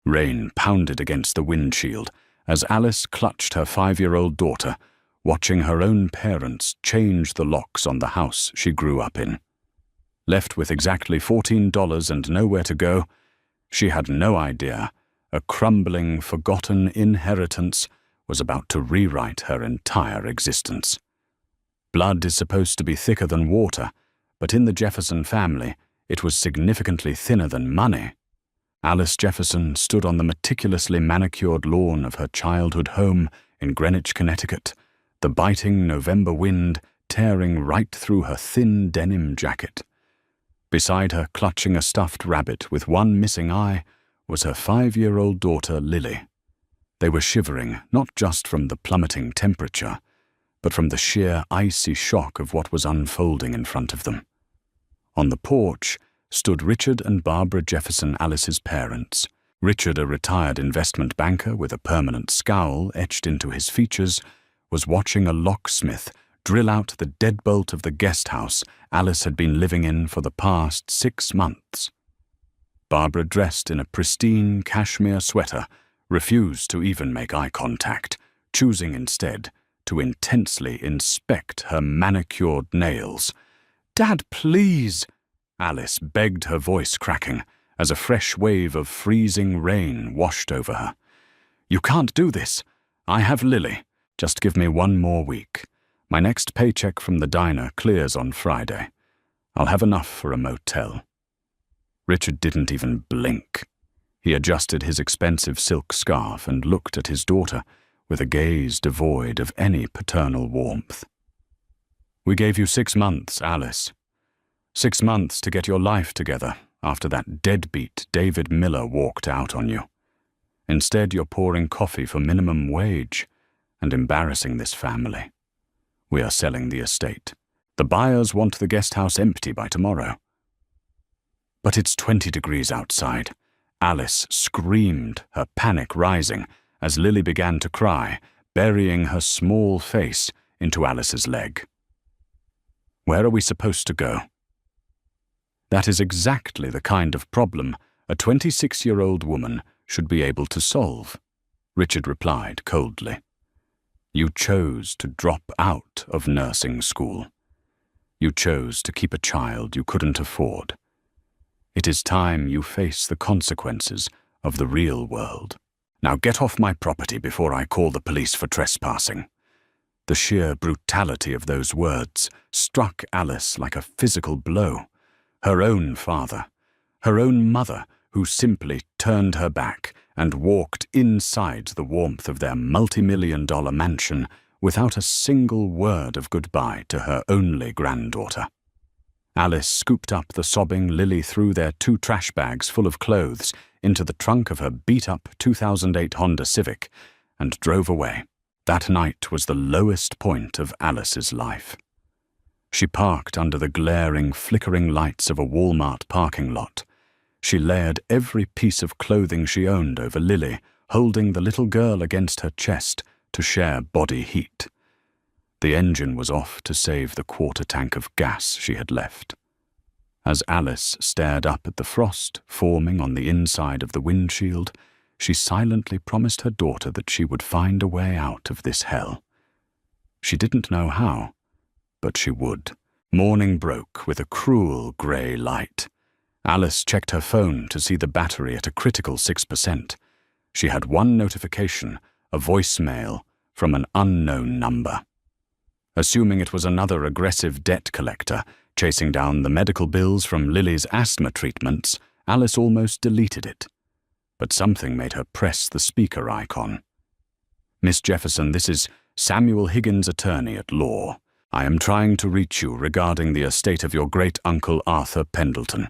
Rain pounded against the windshield as Alice clutched her 5-year-old daughter, watching her own parents change the locks on the house she grew up in. Left with exactly $14 and nowhere to go, she had no idea a crumbling, forgotten inheritance was about to rewrite her entire existence. Blood is supposed to be thicker than water, but in the Jefferson family, it was significantly thinner than money. Alice Jefferson stood on the meticulously manicured lawn of her childhood home in Greenwich, Connecticut, the biting November wind tearing right through her thin denim jacket. Beside her, clutching a stuffed rabbit with one missing eye, was her 5-year-old daughter, Lily. They were shivering, not just from the plummeting temperature, but from the sheer icy shock of what was unfolding in front of them. On the porch stood Richard and Barbara Jefferson, Alice's parents. Richard, a retired investment banker with a permanent scowl etched into his features, was watching a locksmith drill out the deadbolt of the guest house Alice had been living in for the past 6 months. Barbara, dressed in a pristine cashmere sweater, refused to even make eye contact, choosing instead to intensely inspect her manicured nails. "Dad, please!" Alice begged, her voice cracking as a fresh wave of freezing rain washed over her. "You can't do this. I have Lily. Just give me 1 more week. My next paycheck from the diner clears on Friday. I'll have enough for a motel." Richard didn't even blink. He adjusted his expensive silk scarf and looked at his daughter with a gaze devoid of any paternal warmth. "We gave you 6 months, Alice. 6 months to get your life together after that deadbeat David Miller walked out on you. Instead, you're pouring coffee for minimum wage and embarrassing this family. We are selling the estate. The buyers want the guest house empty by tomorrow." "But it's 20 degrees outside." Alice screamed, her panic rising as Lily began to cry, burying her small face into Alice's leg. "Where are we supposed to go?" "That is exactly the kind of problem a 26-year-old woman should be able to solve," Richard replied coldly. "You chose to drop out of nursing school. You chose to keep a child you couldn't afford. It is time you face the consequences of the real world. Now get off my property before I call the police for trespassing." The sheer brutality of those words struck Alice like a physical blow. Her own father, her own mother, who simply turned her back and walked inside the warmth of their multi-million-dollar mansion without a single word of goodbye to her only granddaughter. Alice scooped up the sobbing Lily, threw their 2 trash bags full of clothes into the trunk of her beat-up 2008 Honda Civic and drove away. That night was the lowest point of Alice's life. She parked under the glaring, flickering lights of a Walmart parking lot. She layered every piece of clothing she owned over Lily, holding the little girl against her chest to share body heat. The engine was off to save the 1/4 tank of gas she had left. As Alice stared up at the frost forming on the inside of the windshield, she silently promised her daughter that she would find a way out of this hell. She didn't know how, but she would. Morning broke with a cruel grey light. Alice checked her phone to see the battery at a critical 6%. She had 1 notification, a voicemail from an unknown number. Assuming it was another aggressive debt collector chasing down the medical bills from Lily's asthma treatments, Alice almost deleted it. But something made her press the speaker icon. "Miss Jefferson, this is Samuel Higgins, attorney at law. I am trying to reach you regarding the estate of your great-uncle Arthur Pendleton.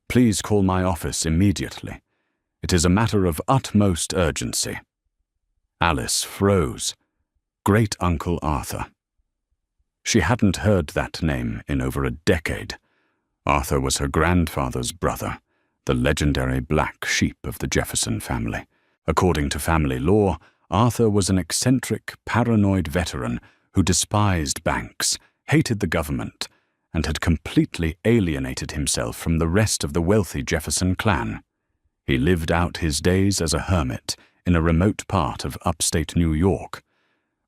Please call my office immediately. It is a matter of utmost urgency." Alice froze. Great-uncle Arthur. She hadn't heard that name in over a decade. Arthur was her grandfather's brother, the legendary black sheep of the Jefferson family. According to family law, Arthur was an eccentric, paranoid veteran who despised banks, hated the government, and had completely alienated himself from the rest of the wealthy Jefferson clan. He lived out his days as a hermit in a remote part of upstate New York.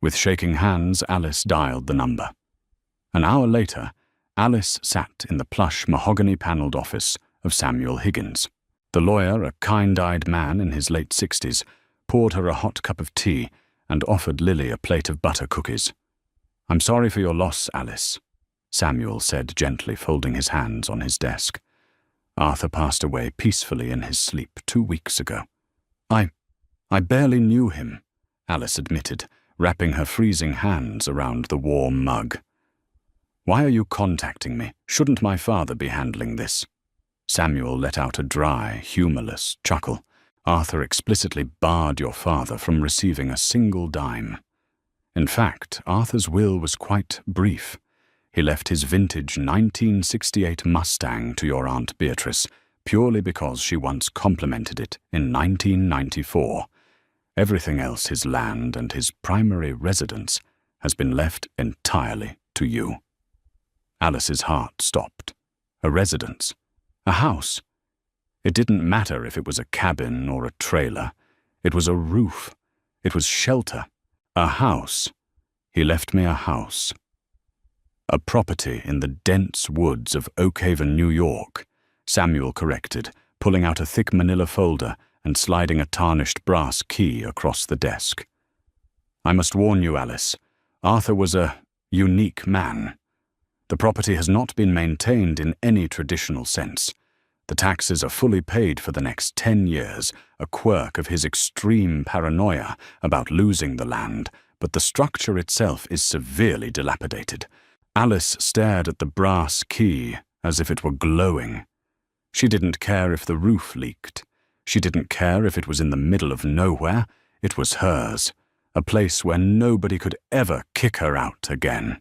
With shaking hands, Alice dialed the number. An hour later, Alice sat in the plush mahogany-paneled office of Samuel Higgins. The lawyer, a kind-eyed man in his late 60s, poured her a hot cup of tea and offered Lily a plate of butter cookies. "I'm sorry for your loss, Alice," Samuel said gently, folding his hands on his desk. "Arthur passed away peacefully in his sleep 2 weeks ago." I barely knew him," Alice admitted, wrapping her freezing hands around the warm mug. "Why are you contacting me? Shouldn't my father be handling this?" Samuel let out a dry, humorless chuckle. "Arthur explicitly barred your father from receiving a single dime. In fact, Arthur's will was quite brief. He left his vintage 1968 Mustang to your Aunt Beatrice purely because she once complimented it in 1994. Everything else, his land and his primary residence, has been left entirely to you." Alice's heart stopped. A residence? A house? It didn't matter if it was a cabin or a trailer. It was a roof. It was shelter. A house. He left me a house. "A property in the dense woods of Oak Haven, New York," Samuel corrected, pulling out a thick manila folder and sliding a tarnished brass key across the desk. "I must warn you, Alice, Arthur was a unique man. The property has not been maintained in any traditional sense. The taxes are fully paid for the next 10 years, a quirk of his extreme paranoia about losing the land, but the structure itself is severely dilapidated." Alice stared at the brass key as if it were glowing. She didn't care if the roof leaked. She didn't care if it was in the middle of nowhere. It was hers, a place where nobody could ever kick her out again.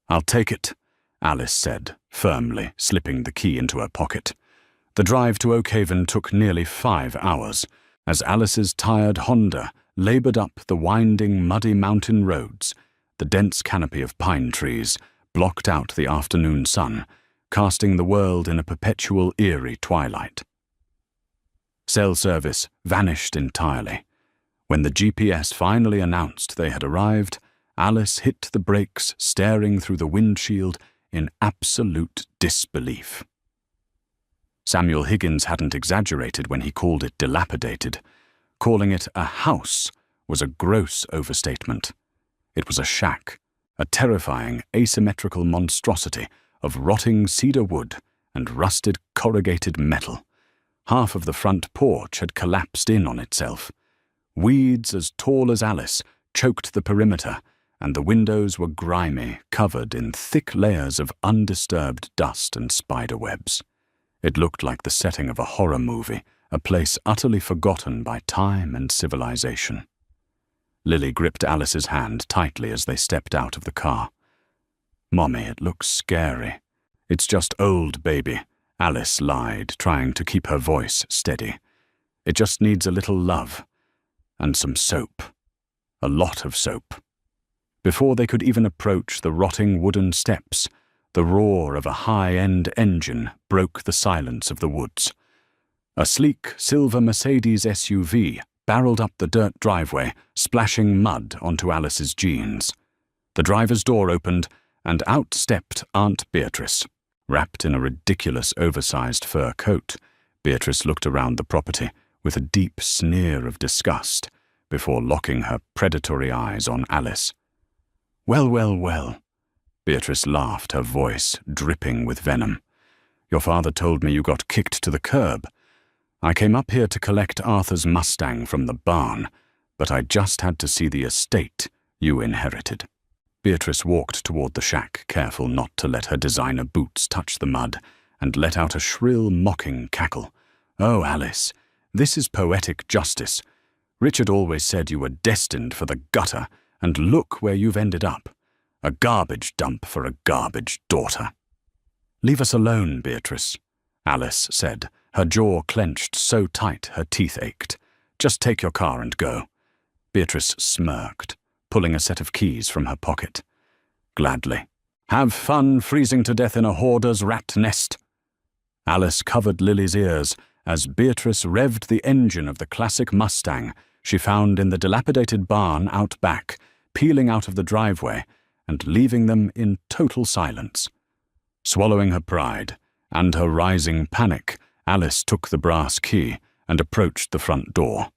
"I'll take it," Alice said, firmly, slipping the key into her pocket. The drive to Oak Haven took nearly 5 hours, as Alice's tired Honda labored up the winding, muddy mountain roads. The dense canopy of pine trees blocked out the afternoon sun, casting the world in a perpetual eerie twilight. Cell service vanished entirely. When the GPS finally announced they had arrived, Alice hit the brakes, staring through the windshield in absolute disbelief. Samuel Higgins hadn't exaggerated when he called it dilapidated. Calling it a house was a gross overstatement. It was a shack, a terrifying asymmetrical monstrosity of rotting cedar wood and rusted corrugated metal. Half of the front porch had collapsed in on itself. Weeds as tall as Alice choked the perimeter, and the windows were grimy, covered in thick layers of undisturbed dust and spider webs. It looked like the setting of a horror movie, a place utterly forgotten by time and civilization. Lily gripped Alice's hand tightly as they stepped out of the car. "Mommy, it looks scary." "It's just old, baby," Alice lied, trying to keep her voice steady. "It just needs a little love. And some soap. A lot of soap." Before they could even approach the rotting wooden steps, the roar of a high-end engine broke the silence of the woods. A sleek silver Mercedes SUV barreled up the dirt driveway, splashing mud onto Alice's jeans. The driver's door opened, and out stepped Aunt Beatrice. Wrapped in a ridiculous oversized fur coat, Beatrice looked around the property with a deep sneer of disgust before locking her predatory eyes on Alice. "Well, well, well," Beatrice laughed, her voice dripping with venom. "Your father told me you got kicked to the curb. I came up here to collect Arthur's Mustang from the barn, but I just had to see the estate you inherited." Beatrice walked toward the shack, careful not to let her designer boots touch the mud, and let out a shrill, mocking cackle. "Oh, Alice, this is poetic justice. Richard always said you were destined for the gutter, and look where you've ended up. A garbage dump for a garbage daughter." "Leave us alone, Beatrice," Alice said, her jaw clenched so tight her teeth ached. "Just take your car and go." Beatrice smirked, pulling a set of keys from her pocket. "Gladly. Have fun freezing to death in a hoarder's rat nest." Alice covered Lily's ears as Beatrice revved the engine of the classic Mustang she found in the dilapidated barn out back, peeling out of the driveway and leaving them in total silence. Swallowing her pride and her rising panic, Alice took the brass key and approached the front door.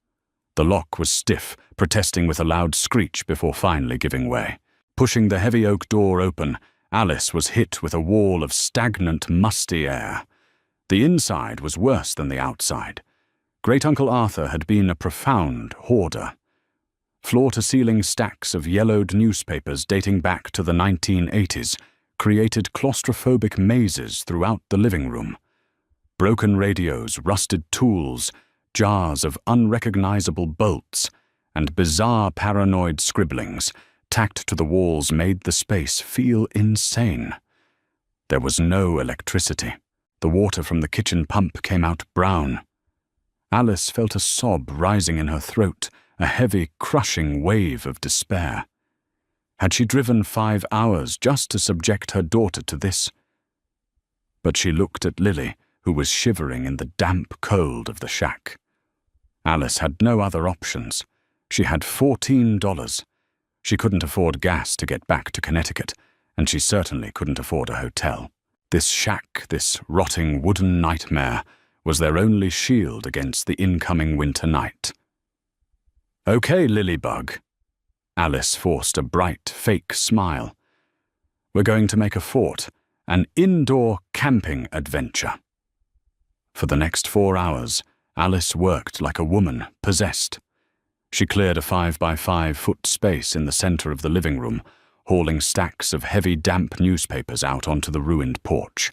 The lock was stiff, protesting with a loud screech before finally giving way. Pushing the heavy oak door open, Alice was hit with a wall of stagnant, musty air. The inside was worse than the outside. Great-uncle Arthur had been a profound hoarder. Floor-to-ceiling stacks of yellowed newspapers dating back to the 1980s created claustrophobic mazes throughout the living room. Broken radios, rusted tools, jars of unrecognizable bolts, and bizarre paranoid scribblings tacked to the walls made the space feel insane. There was no electricity. The water from the kitchen pump came out brown. Alice felt a sob rising in her throat, a heavy, crushing wave of despair. Had she driven 5 hours just to subject her daughter to this? But she looked at Lily, who was shivering in the damp cold of the shack. Alice had no other options. She had $14. She couldn't afford gas to get back to Connecticut, and she certainly couldn't afford a hotel. This shack, this rotting wooden nightmare, was their only shield against the incoming winter night. "Okay, Lilybug." Alice forced a bright, fake smile. "We're going to make a fort, an indoor camping adventure." For the next 4 hours, Alice worked like a woman possessed. She cleared a 5-by-5-foot space in the center of the living room, hauling stacks of heavy, damp newspapers out onto the ruined porch.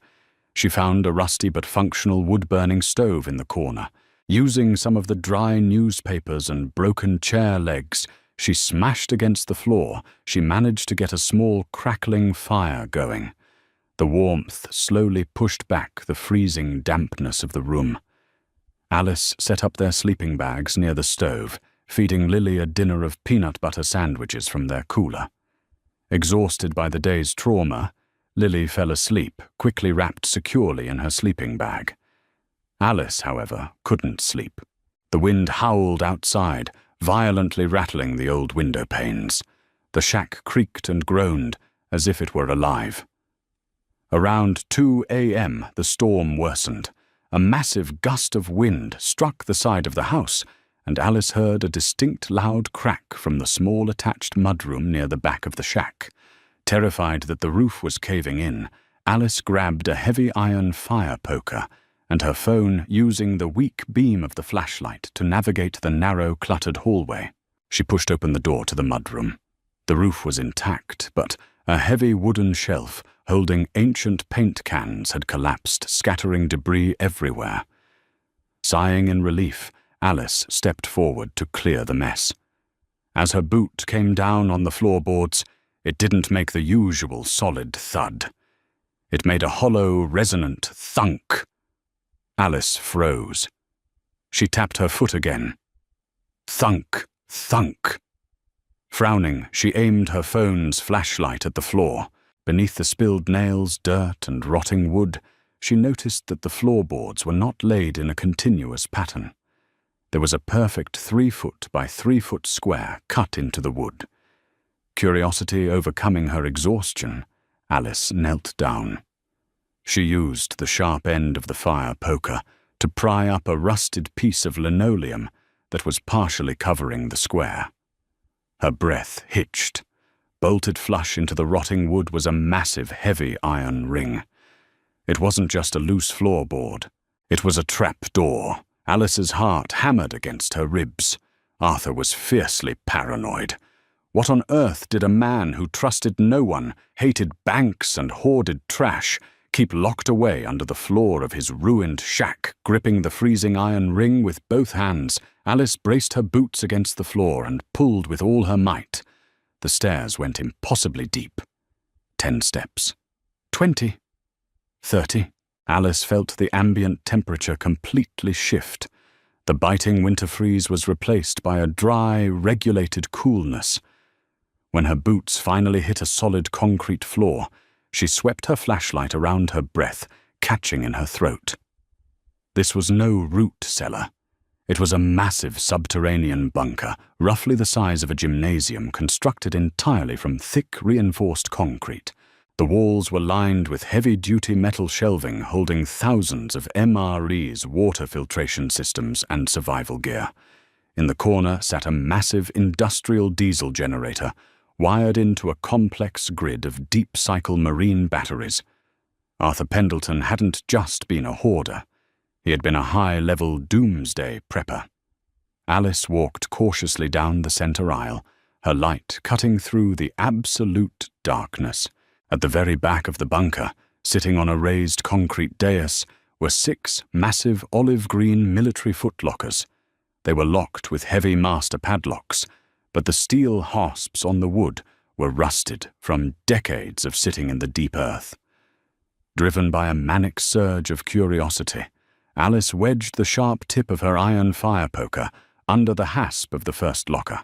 She found a rusty but functional wood-burning stove in the corner. Using some of the dry newspapers and broken chair legs she smashed against the floor, she managed to get a small crackling fire going. The warmth slowly pushed back the freezing dampness of the room. Alice set up their sleeping bags near the stove, feeding Lily a dinner of peanut butter sandwiches from their cooler. Exhausted by the day's trauma, Lily fell asleep, quickly wrapped securely in her sleeping bag. Alice, however, couldn't sleep. The wind howled outside, violently rattling the old window panes. The shack creaked and groaned, as if it were alive. Around 2 a.m., the storm worsened. A massive gust of wind struck the side of the house, and Alice heard a distinct loud crack from the small attached mudroom near the back of the shack. Terrified that the roof was caving in, Alice grabbed a heavy iron fire poker and her phone, using the weak beam of the flashlight to navigate the narrow, cluttered hallway. She pushed open the door to the mudroom. The roof was intact, but a heavy wooden shelf holding ancient paint cans had collapsed, scattering debris everywhere. Sighing in relief, Alice stepped forward to clear the mess. As her boot came down on the floorboards, it didn't make the usual solid thud. It made a hollow, resonant thunk. Alice froze. She tapped her foot again. Thunk, thunk. Frowning, she aimed her phone's flashlight at the floor. Beneath the spilled nails, dirt, and rotting wood, she noticed that the floorboards were not laid in a continuous pattern. There was a perfect 3-foot by 3-foot square cut into the wood. Curiosity overcoming her exhaustion, Alice knelt down. She used the sharp end of the fire poker to pry up a rusted piece of linoleum that was partially covering the square. Her breath hitched. Bolted flush into the rotting wood was a massive, heavy iron ring. It wasn't just a loose floorboard. It was a trap door. Alice's heart hammered against her ribs. Arthur was fiercely paranoid. What on earth did a man who trusted no one, hated banks and hoarded trash, keep locked away under the floor of his ruined shack? Gripping the freezing iron ring with both hands, Alice braced her boots against the floor and pulled with all her might. The stairs went impossibly deep. 10 steps. 20. 30. Alice felt the ambient temperature completely shift. The biting winter freeze was replaced by a dry, regulated coolness. When her boots finally hit a solid concrete floor, she swept her flashlight around her breath, catching in her throat. This was no root cellar. It was a massive subterranean bunker, roughly the size of a gymnasium, constructed entirely from thick, reinforced concrete. The walls were lined with heavy-duty metal shelving holding thousands of MRE's water filtration systems and survival gear. In the corner sat a massive industrial diesel generator, wired into a complex grid of deep-cycle marine batteries. Arthur Pendleton hadn't just been a hoarder. He had been a high-level doomsday prepper. Alice walked cautiously down the center aisle, her light cutting through the absolute darkness. At the very back of the bunker, sitting on a raised concrete dais, were 6 massive olive-green military footlockers. They were locked with heavy master padlocks, but the steel hasps on the wood were rusted from decades of sitting in the deep earth. Driven by a manic surge of curiosity, Alice wedged the sharp tip of her iron fire poker under the hasp of the first locker.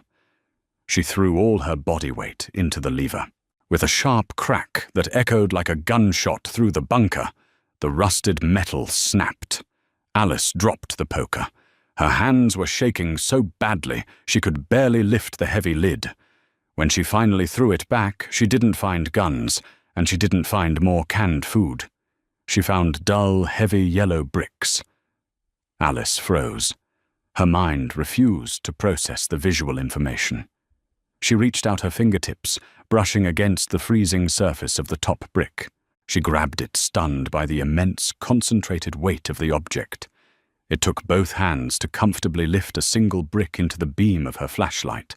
She threw all her body weight into the lever. With a sharp crack that echoed like a gunshot through the bunker, the rusted metal snapped. Alice dropped the poker. Her hands were shaking so badly she could barely lift the heavy lid. When she finally threw it back, she didn't find guns, and she didn't find more canned food. She found dull, heavy yellow bricks. Alice froze. Her mind refused to process the visual information. She reached out her fingertips, brushing against the freezing surface of the top brick. She grabbed it, stunned by the immense, concentrated weight of the object. It took both hands to comfortably lift a single brick into the beam of her flashlight.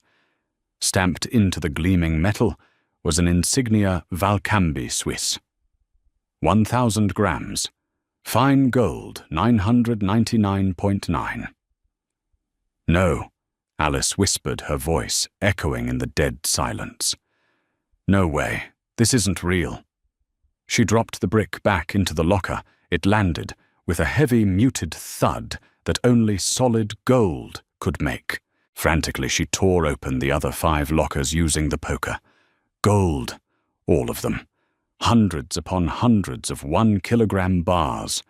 Stamped into the gleaming metal was an insignia Valcambi Swiss. 1,000 grams. Fine gold, 999.9. No, Alice whispered, her voice echoing in the dead silence. No way, this isn't real. She dropped the brick back into the locker. It landed with a heavy, muted thud that only solid gold could make. Frantically, she tore open the other 5 lockers using the poker. Gold, all of them. Hundreds upon hundreds of 1-kilogram bars.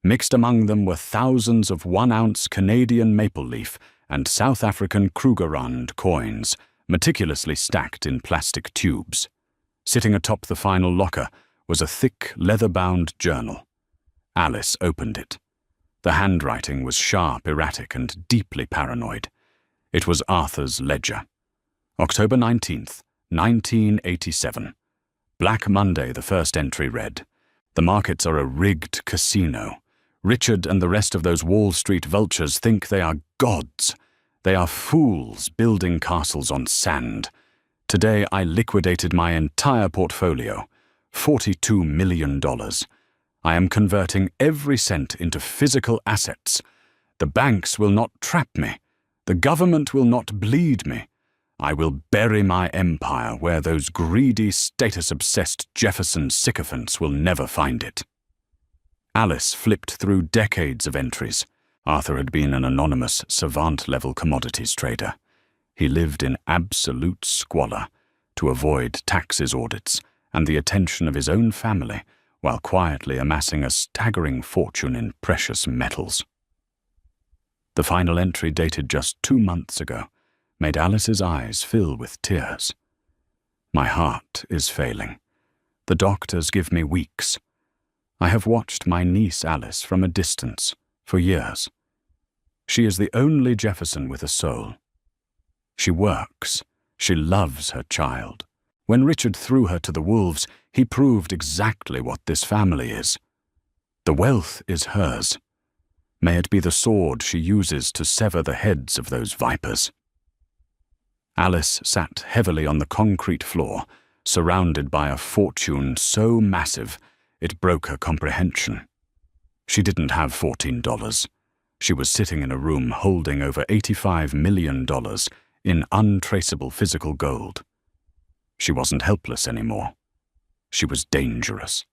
Mixed among them were thousands of 1-ounce Canadian maple leaf and South African Krugerrand coins, meticulously stacked in plastic tubes. Sitting atop the final locker was a thick, leather-bound journal. Alice opened it. The handwriting was sharp, erratic, and deeply paranoid. It was Arthur's ledger. October 19th, 1987. Black Monday, the first entry read, "The markets are a rigged casino. Richard and the rest of those Wall Street vultures think they are gods. They are fools building castles on sand. Today I liquidated my entire portfolio, $42 million. I am converting every cent into physical assets. The banks will not trap me. The government will not bleed me. I will bury my empire where those greedy, status-obsessed Jefferson sycophants will never find it." Alice flipped through decades of entries. Arthur had been an anonymous, savant-level commodities trader. He lived in absolute squalor to avoid taxes audits and the attention of his own family, while quietly amassing a staggering fortune in precious metals. The final entry, dated just 2 months ago, made Alice's eyes fill with tears. "My heart is failing. The doctors give me weeks. I have watched my niece Alice from a distance for years. She is the only Jefferson with a soul. She works. She loves her child. When Richard threw her to the wolves, he proved exactly what this family is. The wealth is hers. May it be the sword she uses to sever the heads of those vipers." Alice sat heavily on the concrete floor, surrounded by a fortune so massive it broke her comprehension. She didn't have $14. She was sitting in a room holding over $85 million in untraceable physical gold. She wasn't helpless anymore. She was dangerous.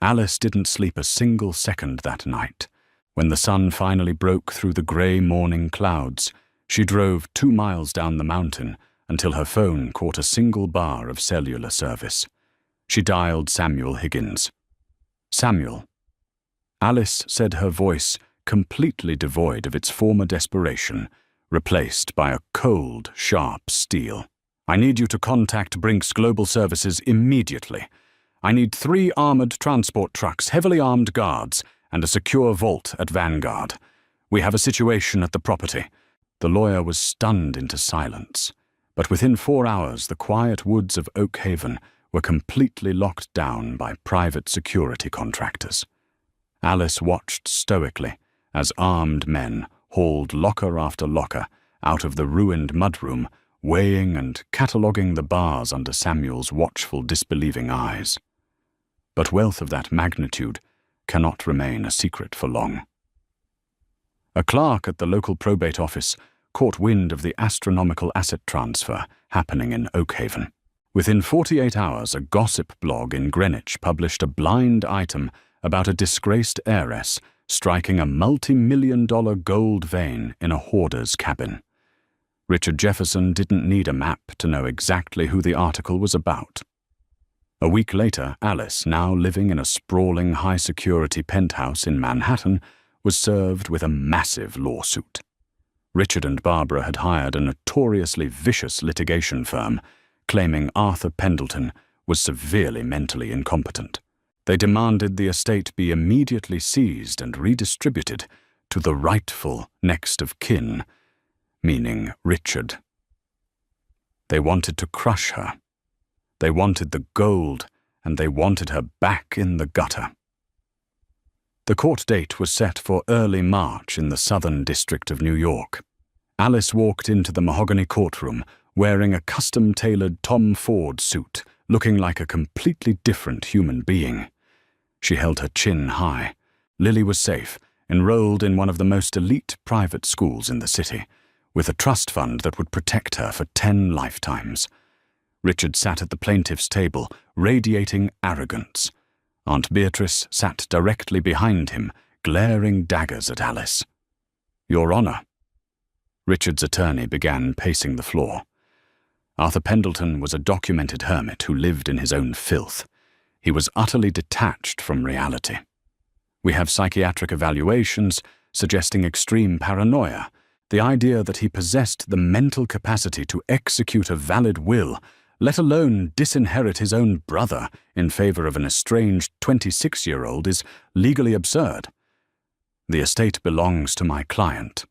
Alice didn't sleep a single second that night. When the sun finally broke through the grey morning clouds, she drove 2 miles down the mountain until her phone caught a single bar of cellular service. She dialed Samuel Higgins. "Samuel." Alice said, her voice completely devoid of its former desperation, replaced by a cold, sharp steel. "I need you to contact Brink's Global Services immediately. I need 3 armored transport trucks, heavily armed guards, and a secure vault at Vanguard. We have a situation at the property." The lawyer was stunned into silence, but within 4 hours the quiet woods of Oak Haven were completely locked down by private security contractors. Alice watched stoically as armed men hauled locker after locker out of the ruined mudroom, weighing and cataloguing the bars under Samuel's watchful, disbelieving eyes. But wealth of that magnitude cannot remain a secret for long. A clerk at the local probate office caught wind of the astronomical asset transfer happening in Oak Haven. Within 48 hours, a gossip blog in Greenwich published a blind item about a disgraced heiress striking a multi-million-dollar gold vein in a hoarder's cabin. Richard Jefferson didn't need a map to know exactly who the article was about. A week later, Alice, now living in a sprawling high-security penthouse in Manhattan, was served with a massive lawsuit. Richard and Barbara had hired a notoriously vicious litigation firm, claiming Arthur Pendleton was severely mentally incompetent. They demanded the estate be immediately seized and redistributed to the rightful next of kin, meaning Richard. They wanted to crush her. They wanted the gold, and they wanted her back in the gutter. The court date was set for early March in the Southern District of New York. Alice walked into the mahogany courtroom wearing a custom-tailored Tom Ford suit, looking like a completely different human being. She held her chin high. Lily was safe, enrolled in one of the most elite private schools in the city, with a trust fund that would protect her for 10 lifetimes. Richard sat at the plaintiff's table, radiating arrogance. Aunt Beatrice sat directly behind him, glaring daggers at Alice. "Your Honor." Richard's attorney began pacing the floor. Arthur Pendleton was a documented hermit who lived in his own filth. He was utterly detached from reality. We have psychiatric evaluations suggesting extreme paranoia, the idea that he possessed the mental capacity to execute a valid will, let alone disinherit his own brother in favor of an estranged 26-year-old, is legally absurd. The estate belongs to my client.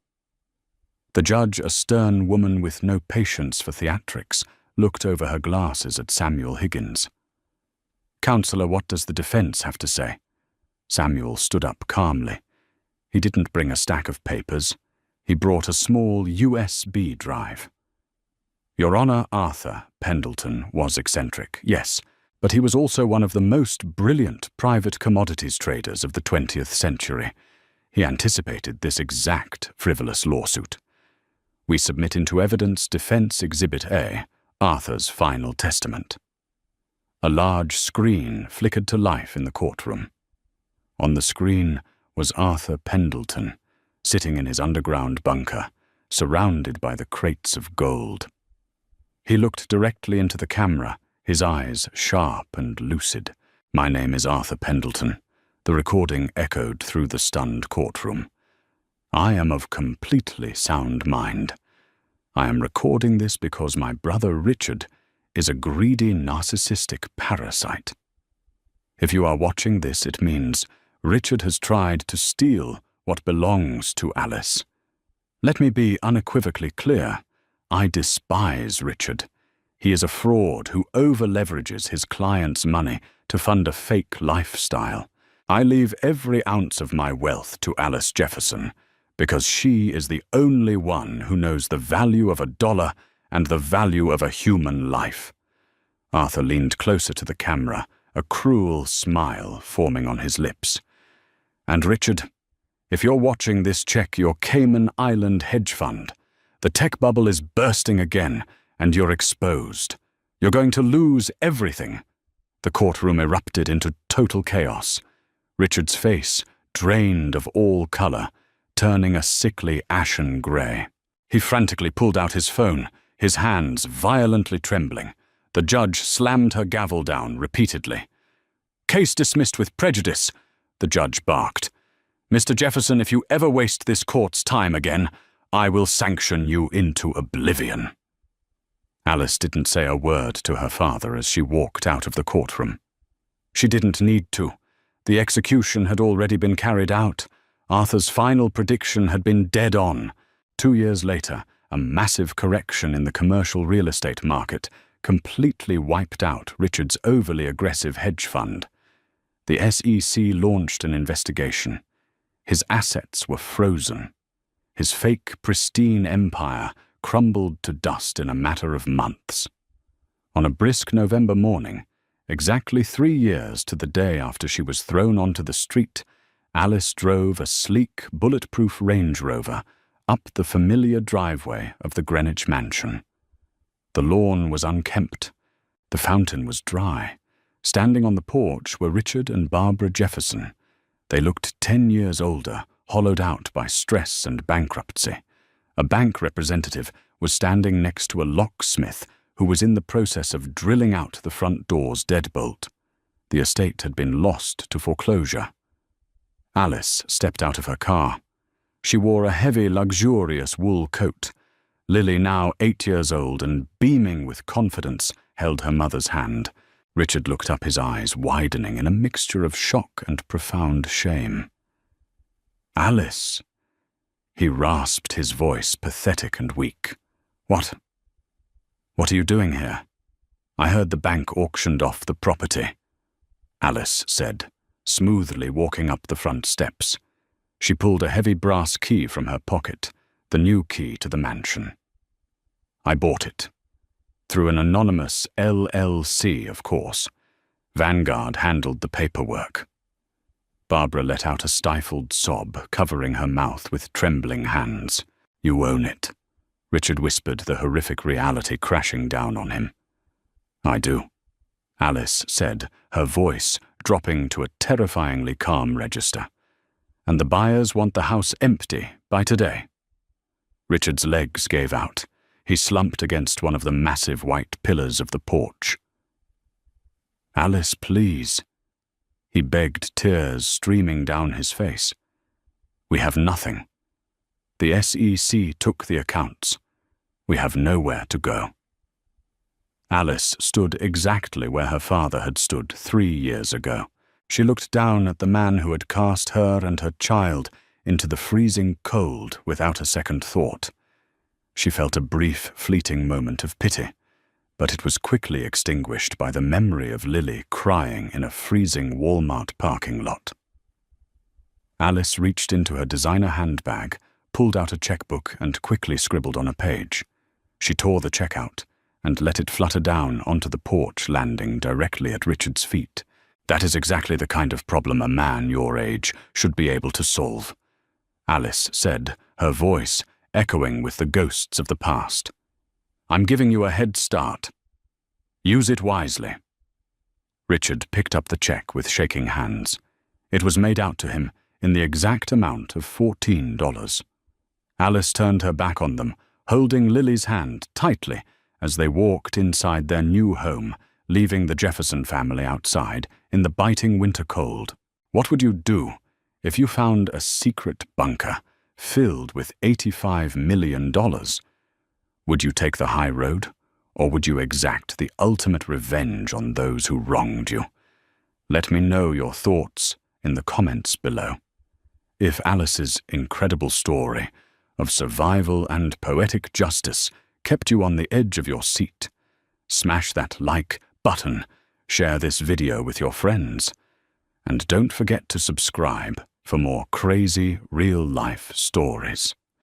The judge, a stern woman with no patience for theatrics, looked over her glasses at Samuel Higgins. "Counselor, what does the defense have to say?" Samuel stood up calmly. He didn't bring a stack of papers. He brought a small USB drive. "Your Honor, Arthur Pendleton was eccentric, yes, but he was also one of the most brilliant private commodities traders of the 20th century. He anticipated this exact frivolous lawsuit. We submit into evidence Defense Exhibit A, Arthur's final testament." A large screen flickered to life in the courtroom. On the screen was Arthur Pendleton, sitting in his underground bunker, surrounded by the crates of gold. He looked directly into the camera, his eyes sharp and lucid. "My name is Arthur Pendleton." The recording echoed through the stunned courtroom. "I am of completely sound mind. I am recording this because my brother Richard is a greedy, narcissistic parasite. If you are watching this, it means Richard has tried to steal what belongs to Alice. Let me be unequivocally clear. I despise Richard. He is a fraud who over-leverages his client's money to fund a fake lifestyle. I leave every ounce of my wealth to Alice Jefferson, because she is the only one who knows the value of $1 and the value of a human life." Arthur leaned closer to the camera, a cruel smile forming on his lips. "And Richard, if you're watching this, check your Cayman Island hedge fund. The tech bubble is bursting again, and you're exposed. You're going to lose everything." The courtroom erupted into total chaos. Richard's face drained of all color, turning a sickly ashen gray. He frantically pulled out his phone, his hands violently trembling. The judge slammed her gavel down repeatedly. "Case dismissed with prejudice," the judge barked. Mr. Jefferson, if you ever waste this court's time again, I will sanction you into oblivion." Alice didn't say a word to her father as she walked out of the courtroom. She didn't need to. The execution had already been carried out. Arthur's final prediction had been dead on. 2 years later, a massive correction in the commercial real estate market completely wiped out Richard's overly aggressive hedge fund. The SEC launched an investigation. His assets were frozen. His fake, pristine empire crumbled to dust in a matter of months. On a brisk November morning, exactly 3 years to the day after she was thrown onto the street, Alice drove a sleek, bulletproof Range Rover up the familiar driveway of the Greenwich mansion. The lawn was unkempt. The fountain was dry. Standing on the porch were Richard and Barbara Jefferson. They looked 10 years older, hollowed out by stress and bankruptcy. A bank representative was standing next to a locksmith who was in the process of drilling out the front door's deadbolt. The estate had been lost to foreclosure. Alice stepped out of her car. She wore a heavy, luxurious wool coat. Lily, now 8 years old and beaming with confidence, held her mother's hand. Richard looked up, his eyes widening in a mixture of shock and profound shame. "Alice," he rasped, his voice pathetic and weak. What are you doing here?" "I heard the bank auctioned off the property," Alice said, smoothly walking up the front steps. She pulled a heavy brass key from her pocket, the new key to the mansion. "I bought it. Through an anonymous LLC, of course. Vanguard handled the paperwork." Barbara let out a stifled sob, covering her mouth with trembling hands. "You own it," Richard whispered, the horrific reality crashing down on him. "I do," Alice said, her voice dropping to a terrifyingly calm register. "And the buyers want the house empty by today." Richard's legs gave out. He slumped against one of the massive white pillars of the porch. "Alice, please," he begged, tears streaming down his face. "We have nothing. The SEC took the accounts. We have nowhere to go." Alice stood exactly where her father had stood 3 years ago. She looked down at the man who had cast her and her child into the freezing cold without a second thought. She felt a brief, fleeting moment of pity, but it was quickly extinguished by the memory of Lily crying in a freezing Walmart parking lot. Alice reached into her designer handbag, pulled out a checkbook, and quickly scribbled on a page. She tore the check out and let it flutter down onto the porch, landing directly at Richard's feet. "That is exactly the kind of problem a man your age should be able to solve," Alice said, her voice echoing with the ghosts of the past. "I'm giving you a head start. Use it wisely." Richard picked up the check with shaking hands. It was made out to him in the exact amount of $14. Alice turned her back on them, holding Lily's hand tightly as they walked inside their new home, leaving the Jefferson family outside in the biting winter cold. What would you do if you found a secret bunker filled with $85 million? Would you take the high road, or would you exact the ultimate revenge on those who wronged you? Let me know your thoughts in the comments below. If Alice's incredible story of survival and poetic justice kept you on the edge of your seat, smash that like button, share this video with your friends, and don't forget to subscribe for more crazy real-life stories.